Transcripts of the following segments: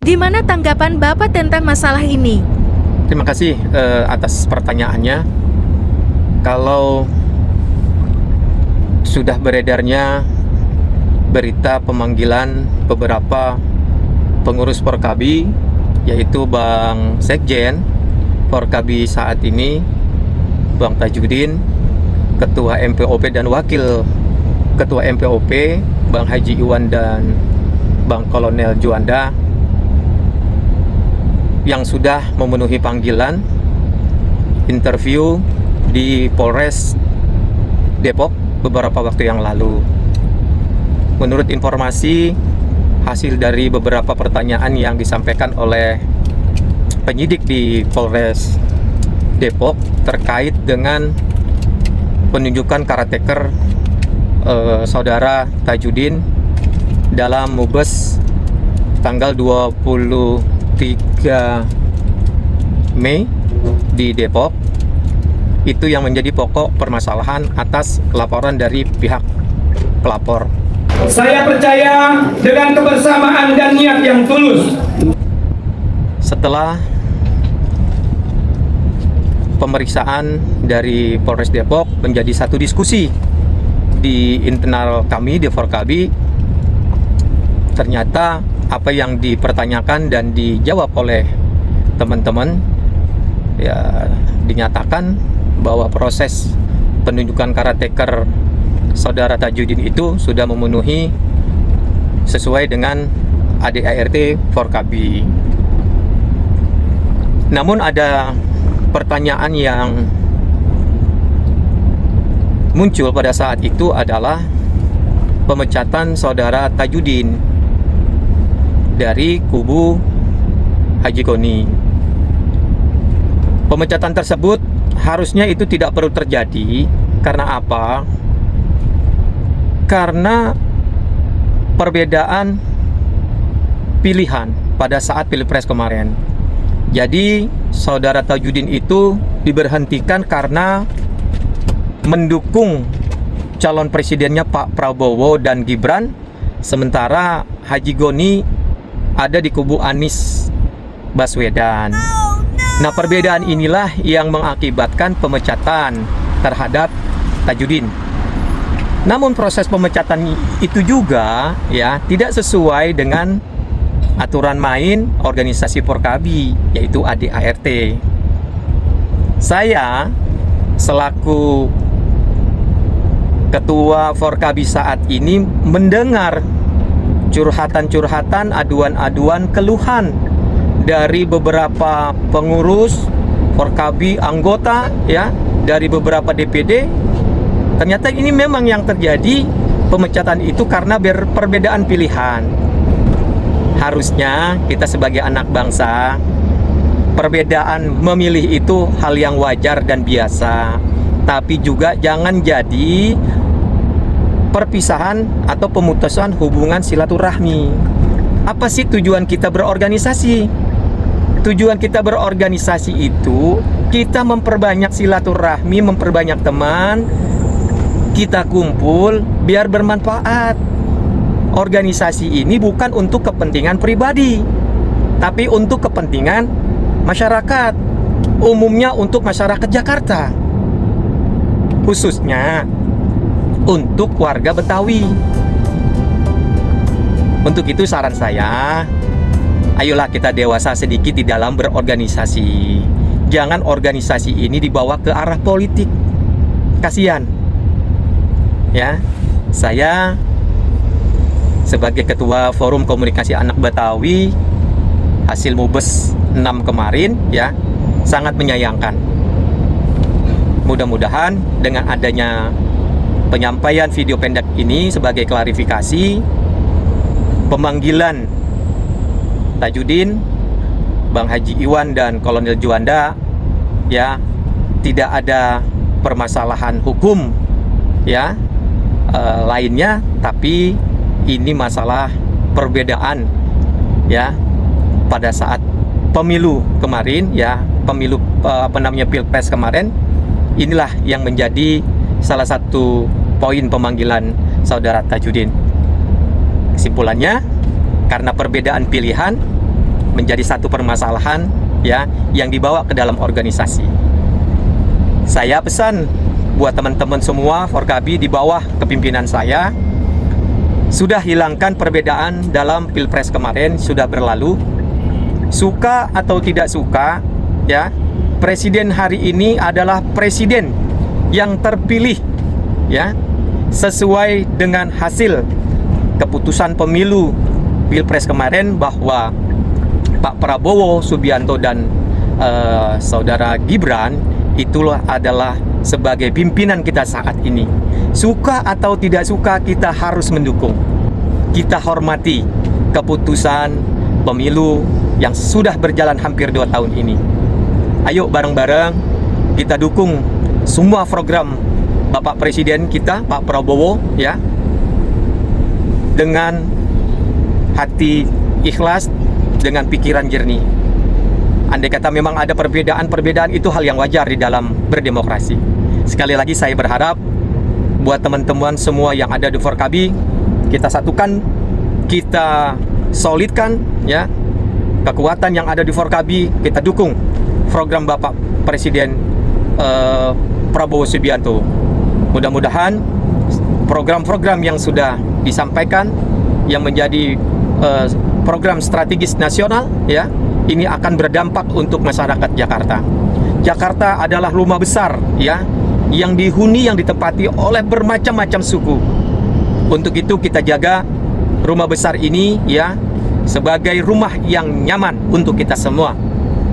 Gimana tanggapan Bapak tentang masalah ini? Terima kasih atas pertanyaannya. Kalau sudah beredarnya berita pemanggilan beberapa pengurus Forkabi, yaitu Bang Sekjen Forkabi saat ini, Bang Tajudin, Ketua MPOP dan Wakil Ketua MPOP, Bang Haji Iwan dan Bang Kolonel Juanda, yang sudah memenuhi panggilan interview di Polres Depok beberapa waktu yang lalu. Menurut informasi hasil dari beberapa pertanyaan yang disampaikan oleh penyidik di Polres Depok terkait dengan penunjukan karateker saudara Tajudin dalam Mubes tanggal 23 Mei di Depok, itu yang menjadi pokok permasalahan atas laporan dari pihak pelapor. Saya percaya dengan kebersamaan dan niat yang tulus. Setelah pemeriksaan dari Polres Depok menjadi satu diskusi di internal kami di Forkabi, ternyata apa yang dipertanyakan dan dijawab oleh teman-teman ya, dinyatakan bahwa proses penunjukan karateker saudara Tajudin itu sudah memenuhi sesuai dengan ADART Forkabi. Namun ada pertanyaan yang muncul pada saat itu adalah pemecatan saudara Tajudin dari kubu Haji Goni. Pemecatan tersebut harusnya itu tidak perlu terjadi. Karena apa? Karena perbedaan pilihan pada saat Pilpres kemarin. Jadi saudara Tajudin itu diberhentikan karena mendukung calon presidennya Pak Prabowo dan Gibran, sementara Haji Goni ada di kubu Anies Baswedan. Nah, perbedaan inilah yang mengakibatkan pemecatan terhadap Tajudin. Namun proses pemecatan itu juga ya tidak sesuai dengan aturan main organisasi Forkabi, yaitu ADART. Saya selaku Ketua Forkabi saat ini mendengar curhatan-curhatan, aduan-aduan, keluhan dari beberapa pengurus Forkabi, anggota ya, dari beberapa DPD. Ternyata ini memang yang terjadi, pemecatan itu karena perbedaan pilihan. Harusnya kita sebagai anak bangsa, perbedaan memilih itu hal yang wajar dan biasa, tapi juga jangan jadi perpisahan atau pemutusan hubungan silaturahmi. Apa sih tujuan kita berorganisasi? Tujuan kita berorganisasi itu kita memperbanyak silaturahmi, memperbanyak teman, kita kumpul biar bermanfaat. Organisasi ini bukan untuk kepentingan pribadi, tapi untuk kepentingan masyarakat, umumnya untuk masyarakat Jakarta, khususnya untuk warga Betawi. Untuk itu saran saya, ayolah kita dewasa sedikit di dalam berorganisasi. Jangan organisasi ini dibawa ke arah politik. Kasihan. Ya, saya sebagai Ketua Forum Komunikasi Anak Betawi hasil Mubes 6 kemarin ya, sangat menyayangkan. Mudah-mudahan dengan adanya penyampaian video pendek ini sebagai klarifikasi, pemanggilan Tajudin, Bang Haji Iwan dan Kolonel Juanda ya, tidak ada permasalahan hukum ya lainnya, tapi ini masalah perbedaan ya pada saat pemilu kemarin ya, pemilu Pilpres kemarin. Inilah yang menjadi salah satu poin pemanggilan saudara Tajudin. Kesimpulannya, karena perbedaan pilihan menjadi satu permasalahan ya yang dibawa ke dalam organisasi. Saya pesan buat teman-teman semua Forkabi di bawah kepimpinan saya, sudah hilangkan perbedaan dalam Pilpres kemarin, sudah berlalu. Suka atau tidak suka ya, presiden hari ini adalah presiden yang terpilih ya sesuai dengan hasil keputusan pemilu Pilpres kemarin, bahwa Pak Prabowo Subianto dan saudara Gibran itulah adalah sebagai pimpinan kita saat ini. Suka atau tidak suka, kita harus mendukung. Kita hormati keputusan pemilu yang sudah berjalan hampir 2 tahun ini. Ayo bareng-bareng kita dukung semua program Bapak Presiden kita, Pak Prabowo ya, dengan hati ikhlas, dengan pikiran jernih. Andai kata memang ada perbedaan itu hal yang wajar di dalam berdemokrasi. Sekali lagi saya berharap buat teman-teman semua yang ada di Forkabi, kita satukan, kita solidkan ya kekuatan yang ada di Forkabi, kita dukung program Bapak Presiden Prabowo Subianto. Mudah-mudahan program-program yang sudah disampaikan yang menjadi program strategis nasional ya, ini akan berdampak untuk masyarakat Jakarta. Jakarta adalah rumah besar ya, yang dihuni, yang ditempati oleh bermacam-macam suku. Untuk itu kita jaga rumah besar ini ya sebagai rumah yang nyaman untuk kita semua.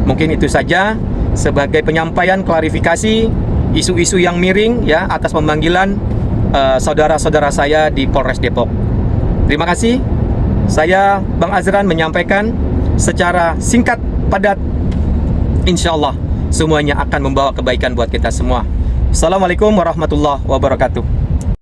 Mungkin itu saja sebagai penyampaian klarifikasi isu-isu yang miring ya atas pemanggilan saudara-saudara saya di Polres Depok. Terima kasih. Saya Bang Azran menyampaikan secara singkat, padat. Insya Allah semuanya akan membawa kebaikan buat kita semua. Assalamualaikum warahmatullahi wabarakatuh.